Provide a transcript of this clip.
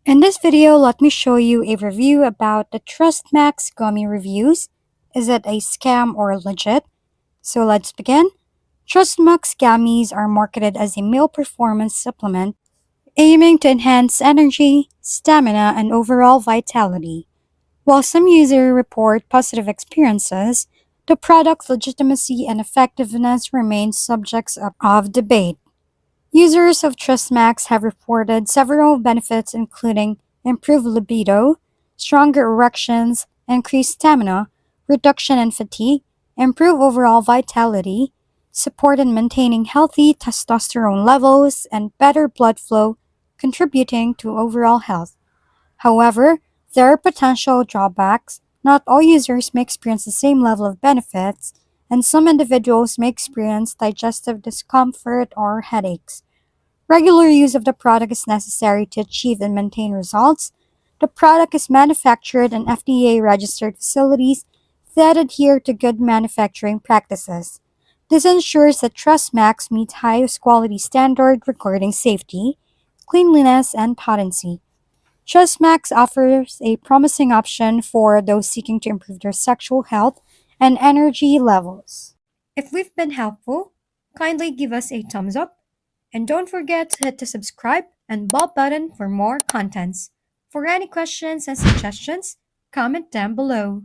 In this video, let me show you a review about the Thrust Maxx Gummy reviews. Is it a scam or legit? So let's begin. Thrust Maxx Gummies are marketed as a meal performance supplement aiming to enhance energy, stamina, and overall vitality. While some users report positive experiences, the product's legitimacy and effectiveness remain subjects of debate. Users of TrustMax have reported several benefits, including improved libido, stronger erections, increased stamina, reduction in fatigue, improved overall vitality, support in maintaining healthy testosterone levels, and better blood flow, contributing to overall health. However, there are potential drawbacks. Not all users may experience the same level of benefits, and some individuals may experience digestive discomfort or headaches. Regular use of the product is necessary to achieve and maintain results. The product is manufactured in FDA registered facilities that adhere to good manufacturing practices. This ensures that TrustMax meets highest quality standard regarding safety, cleanliness, and potency. TrustMax offers a promising option for those seeking to improve their sexual health and energy levels. If we've been helpful, kindly give us a thumbs up and don't forget to hit the subscribe and bell button for more contents. For any questions and suggestions, comment down below.